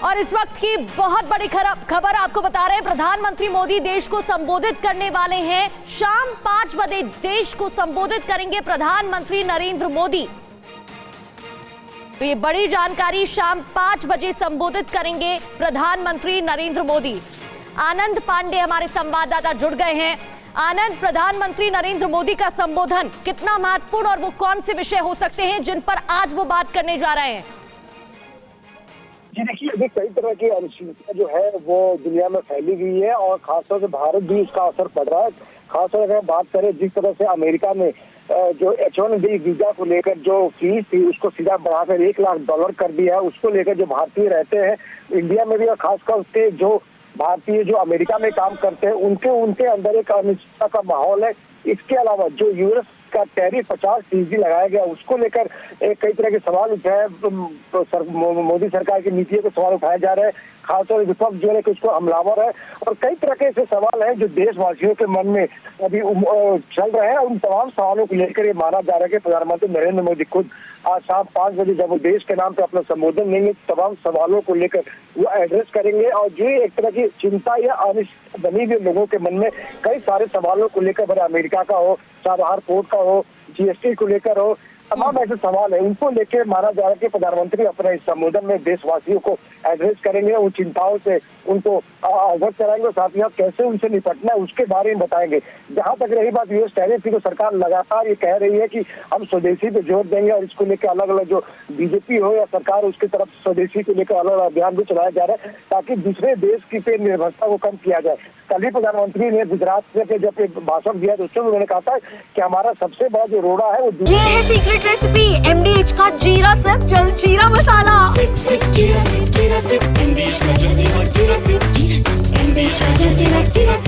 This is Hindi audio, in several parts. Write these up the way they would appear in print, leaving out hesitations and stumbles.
और इस वक्त की बहुत बड़ी खबर आपको बता रहे हैं। प्रधानमंत्री मोदी देश को संबोधित करने वाले हैं। शाम 5 बजे देश को संबोधित करेंगे प्रधानमंत्री नरेंद्र मोदी। तो ये बड़ी जानकारी, शाम 5 बजे संबोधित करेंगे प्रधानमंत्री नरेंद्र मोदी। आनंद पांडे हमारे संवाददाता जुड़ गए हैं। आनंद, प्रधानमंत्री नरेंद्र मोदी का संबोधन कितना महत्वपूर्ण और वो कौन से विषय हो सकते हैं जिन पर आज वो बात करने जा रहे हैं? जी देखिए, अभी कई तरह की अनिश्चितता जो है वो दुनिया में फैली हुई है और खासतौर से भारत भी इसका असर पड़ रहा है। खासतौर अगर बात करें जिस तरह से अमेरिका में जो H-1B वीजा को लेकर जो फीस थी उसको सीधा बढ़ाकर $1 लाख कर दिया है, उसको लेकर जो भारतीय रहते हैं इंडिया में भी और खासकर उसके जो भारतीय जो अमेरिका में काम करते हैं उनके अंदर एक अनिश्चितता का माहौल है। इसके अलावा जो यूएस का टैरिफ 50% लगाया गया उसको लेकर कई तरह के सवाल उठाए, मोदी सरकार की नीतियों के सवाल उठाए जा रहे हैं। खासतौर पर विपक्ष जो है कि उसको हमलावर है और कई तरह के ऐसे सवाल हैं जो देशवासियों के मन में अभी चल रहे हैं। उन तमाम सवालों को लेकर ये माना जा रहा है कि प्रधानमंत्री नरेंद्र मोदी खुद आज शाम 5 बजे जब वो देश के नाम पे अपना संबोधन देंगे तमाम सवालों को लेकर वो एड्रेस करेंगे। और जो एक तरह की चिंता या अनिश्चितता बनी हुई लोगों के मन में कई सारे सवालों को लेकर, भले अमेरिका का हो, चाबहार पोर्ट का हो, जीएसटी को लेकर हो, तमाम ऐसे सवाल है, उनको लेकर माना जा रहा है कि प्रधानमंत्री अपने इस संबोधन में देशवासियों को एड्रेस करेंगे, उन चिंताओं से उनको अवगत कराएंगे और साथ ही साथ कैसे उनसे निपटना है उसके बारे में बताएंगे। जहां तक रही बात यूएस टैरिफ की, तो सरकार लगातार ये कह रही है कि हम स्वदेशी पे जोर देंगे और इसको लेकर अलग अलग जो बीजेपी हो या सरकार उसकी तरफ स्वदेशी को लेकर अलग अलग अभियान भी चलाया जा रहा है ताकि दूसरे देश की पे निर्भरता को कम किया जाए। कल ही प्रधानमंत्री ने गुजरात में जब भाषण दिया तो उसमें उन्होंने कहा था कि हमारा सबसे बड़ा जो रोड़ा है वो ये है सीक्रेट रेसिपी MDH का जीरा सिर्फ जलजीरा मसाला।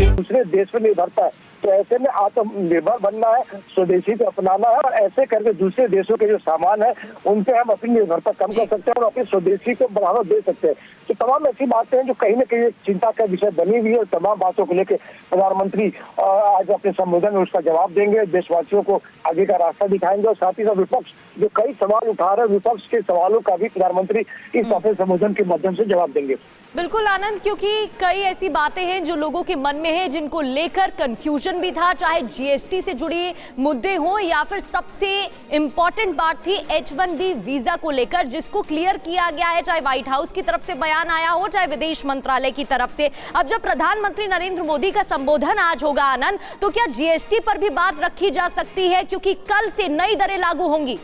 दूसरे देश पर निर्भरता है, तो ऐसे में आत्मनिर्भर बनना है, स्वदेशी को अपनाना है और ऐसे करके दूसरे देशों के जो सामान है उन पे हम अपनी निर्भरता कम कर सकते हैं और अपनी स्वदेशी को बढ़ावा दे सकते हैं। तो तमाम ऐसी बातें हैं जो कहीं न कहीं चिंता का विषय बनी हुई है और तमाम बातों को लेकर प्रधानमंत्री आज अपने संबोधन में उसका जवाब देंगे, देशवासियों को आगे का रास्ता दिखाएंगे और साथ ही साथ विपक्ष जो कई सवाल उठा रहे हैं विपक्ष के सवालों का भी प्रधानमंत्री इस अपने संबोधन के माध्यम से जवाब देंगे। बिल्कुल आनंद, क्योंकि कई ऐसी बातें हैं जो लोगों के मन में है, जिनको लेकर कंफ्यूजन भी था, चाहे जीएसटी से जुड़ी मुद्दे हों या फिर सबसे इंपॉर्टेंट बात थी H-1B वीजा को लेकर, जिसको क्लियर किया गया है, चाहे व्हाइट हाउस की तरफ से बयान आया हो चाहे विदेश मंत्रालय की तरफ से। अब जब प्रधानमंत्री नरेंद्र मोदी का संबोधन आज होगा आनंद, तो क्या जीएसटी पर भी बात रखी जा सकती है, क्योंकि कल से नई दरें लागू होंगी?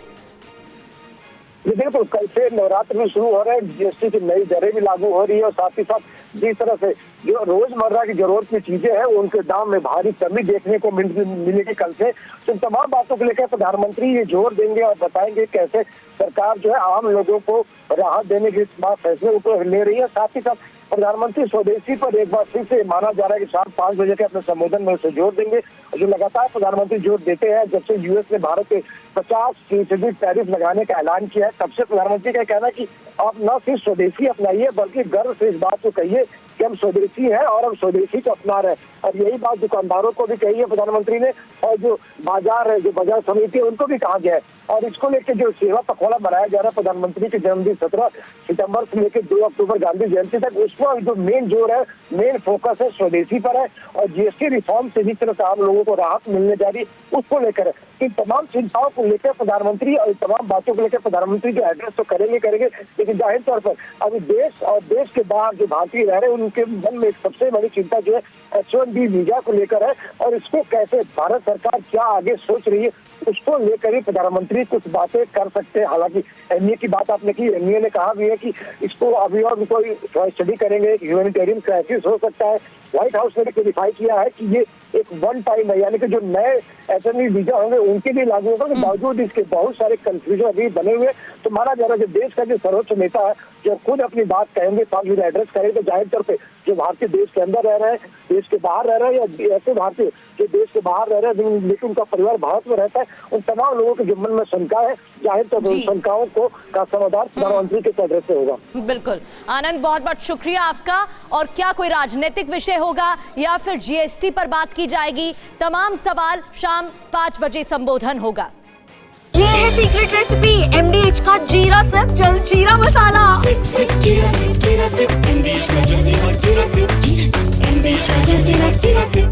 बिल्कुल, कल से नवरात्र भी शुरू हो रहे हैं, जीएसटी की नई दरें भी लागू हो रही है और साथ ही साथ जिस तरह से जो रोजमर्रा की जरूरत की चीजें हैं उनके दाम में भारी कमी देखने को मिलेगी कल से। तो तमाम बातों को लेकर प्रधानमंत्री ये जोर देंगे और बताएंगे कैसे सरकार जो है आम लोगों को राहत देने के फैसले ले रही है। साथ ही साथ प्रधानमंत्री स्वदेशी पर एक बार फिर से माना जा रहा है कि शाम 5 बजे के अपने संबोधन में उसे जोर देंगे। जो लगातार प्रधानमंत्री जोर देते हैं, जब से यूएस ने भारत पे 50% टैरिफ लगाने का ऐलान किया है तब से प्रधानमंत्री का कहना है कि आप न सिर्फ स्वदेशी अपनाइए बल्कि गर्व से इस बात को कहिए कि हम स्वदेशी हैं और हम स्वदेशी को अपना रहे हैं। और यही बात दुकानदारों को भी कही है प्रधानमंत्री ने और जो बाजार है, जो बाजार समिति है उनको भी कहा गया है। और इसको लेकर जो सेवा पखवाड़ा मनाया जा रहा है प्रधानमंत्री के जन्मदिन 17 सितंबर से लेकर 2 अक्टूबर गांधी जयंती तक, उसको जो मेन जोर है, मेन फोकस है स्वदेशी पर है और जीएसटी रिफॉर्म से जिस तरह से आम लोगों को राहत मिलने जा रही उसको लेकर है। इन तमाम चिंताओं को लेकर प्रधानमंत्री और तमाम बातों को लेकर प्रधानमंत्री जो एड्रेस तो करेंगे, लेकिन जाहिर तौर पर अभी देश और देश के बाहर जो भारतीय रह रहे हैं उनके मन में एक सबसे बड़ी चिंता जो है H-1B वीजा को लेकर है और इसको कैसे भारत सरकार क्या आगे सोच रही है उसको लेकर ही प्रधानमंत्री कुछ बातें कर सकते हैं। हालांकि एनडीए की बात आपने की, एनडीए ने कहा भी है कि इसको अभी और कोई स्टडी करेंगे, ह्यूमैनिटेरियन क्राइसिस हो सकता है। व्हाइट हाउस ने क्लेरिफाई किया है कि ये एक वन टाइम है, यानी कि जो नए H-1B वीजा होंगे उनके लिए लागू होगा। तो बावजूद इसके बहुत सारे कंफ्यूजन अभी बने हुए, तो माना जा रहा है कि देश का जो सर्वोच्च नेता है जो खुद अपनी बात कहेंगे, 5 बजे एड्रेस करेंगे, तो जाहिर तौर पे जो भारतीय देश के अंदर रह रहे हैं, देश के बाहर रह रहे हैं या ऐसे भारतीय जो देश के बाहर रह रहे हैं लेकिन उनका परिवार भारत में रहता है, उन तमाम लोगों के जो मन में शंका है, जाहिर तौर पर शंकाओं को का समाधान प्रधानमंत्री के एड्रेस से होगा। बिल्कुल आनंद, बहुत बहुत शुक्रिया आपका। और क्या कोई राजनीतिक विषय होगा या फिर जीएसटी पर बात की जाएगी, तमाम सवाल शाम 5 बजे संबोधन होगा। ये है सीक्रेट रेसिपी MDH का जीरा सिर्फ जलजीरा मसाला। सिप सिप जीरा सिप MDH का जल्दी और जीरा सिप